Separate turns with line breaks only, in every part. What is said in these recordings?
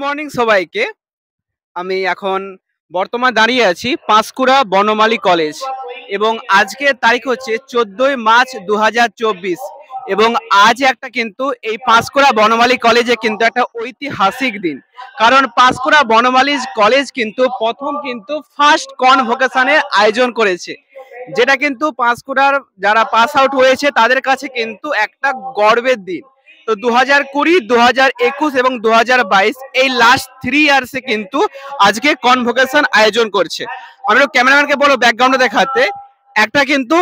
Morning সবাইকে। আমি এখন বর্তমান দাঁড়িয়ে আছি পাঁশকুড়া বনমালী কলেজ এবং আজকের তারিখ হচ্ছে 14ই মার্চ 2024 এবং আজ একটা কিন্তু এই পাঁশকুড়া বনমালী কলেজে কিন্তু একটা ঐতিহাসিক দিন। কারণ পাঁশকুড়া বনমালী কলেজ কিন্তু প্রথম কিন্তু ফার্স্ট কনভোকেশনের আয়োজন করেছে, যেটা কিন্তু পাঁশকুড়ার যারা পাস আউট হয়েছে তাদের কাছে কিন্তু একটা গর্বের দিন। তো 2020, 2021 এবং 2022 এই লাস্ট 3 ইয়ার্সে কিন্তু আজকে কনভোকেশন আয়োজন করছে। আমরা ক্যামেরাম্যানকে বলো ব্যাকগ্রাউন্ডে দেখাতে। একটা কিন্তু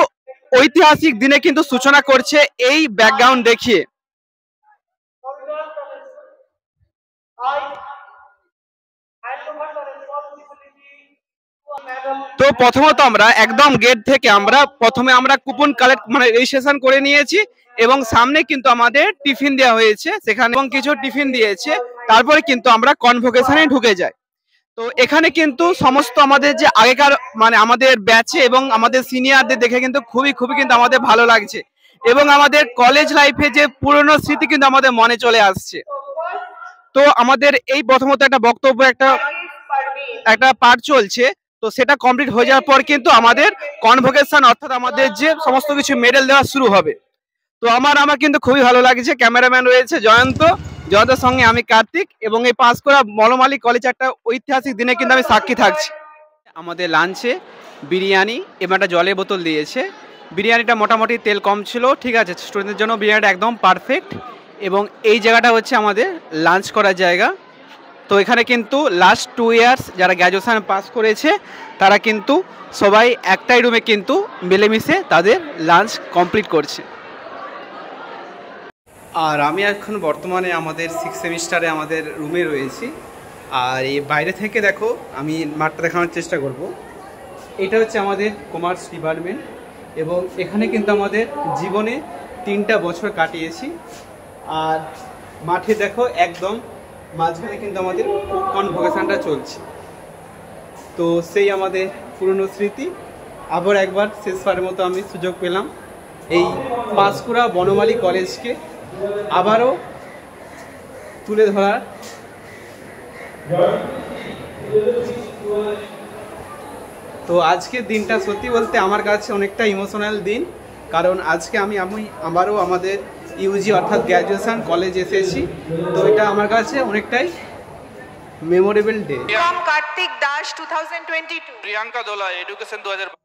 ঐতিহাসিক দিনে কিন্তু সূচনা করছে এই ব্যাকগ্রাউন্ড দেখিয়ে। তো প্রথমত আমরা একদম গেট থেকে প্রথমে আমরা কুপন কালেক্ট মানে রেজিস্ট্রেশন করে নিয়েছি এবং সামনে কিন্তু আমাদের টিফিন দেওয়া হয়েছে সেখানে এবং কিছু টিফিন দিয়েছে, তারপরে কিন্তু আমরা কনভোকেশনে ঢুকে যাই। তো এখানে কিন্তু সমস্ত আমাদের যে আগেকার মানে আমাদের ব্যাচে এবং আমাদের সিনিয়রদের দেখে কিন্তু খুবই কিন্তু আমাদের ভালো লাগছে এবং আমাদের কলেজ লাইফে যে পুরনো স্মৃতি কিন্তু আমাদের মনে চলে আসছে। তো আমাদের এই প্রথমত একটা বক্তব্য একটা পার্ট চলছে, তো সেটা কমপ্লিট হয়ে যাওয়ার পর কিন্তু আমাদের কনভোকেশন অর্থাৎ আমাদের যে সমস্ত কিছু মেডেল দেওয়া শুরু হবে। তো আমার কিন্তু খুবই ভালো লাগছে। ক্যামেরাম্যান রয়েছে জয়ন্তের সঙ্গে আমি কার্তিক এবং এই পাঁশকুড়া বনমালী কলেজ একটা ঐতিহাসিক দিনে কিন্তু আমি সাক্ষী থাকছি। আমাদের লাঞ্চে বিরিয়ানি এবং একটা জলের বোতল দিয়েছে। বিরিয়ানিটা মোটামুটি তেল কম ছিল, ঠিক আছে, স্টুডেন্টদের জন্য বিরিয়ানিটা একদম পারফেক্ট। এবং এই জায়গাটা হচ্ছে আমাদের লাঞ্চ করার জায়গা। তো এখানে কিন্তু লাস্ট 2 ইয়ার্স যারা গ্র্যাজুয়েশন পাস করেছে তারা কিন্তু সবাই একটাই রুমে কিন্তু মিলেমিশে তাদের লাঞ্চ কমপ্লিট করছে। আর আমি এখন বর্তমানে আমাদের 6th সেমিস্টারে আমাদের রুমে রয়েছি। আর এই বাইরে থেকে দেখো আমি মাঠটা দেখানোর চেষ্টা করব। এটা হচ্ছে আমাদের কমার্স ডিপার্টমেন্ট এবং এখানে কিন্তু আমাদের জীবনে 3টা বছর কাটিয়েছি। আর মাঠে দেখো একদম মাঝখানে কিন্তু আমাদের কনভোকেশনটা চলছে। তো সেই আমাদের পুরনো স্মৃতি আবার একবার শেষবারের মতো আমি সুযোগ পেলাম এই পাঁশকুড়া বনমালী কলেজকে আবারও তুলে ধরার। তো আজকের দিনটা সত্যি বলতে আমার কাছে অনেকটা ইমোশনাল দিন, কারণ আজকে আমি আবারও আমাদের ইউজি অর্থাৎ গ্র্যাজুয়েশন কলেজ এসেছি। তো এটা আমার কাছে অনেকটাই memorable day.
From Kartik Dash 2022,
Priyanka Dola, Education 2022।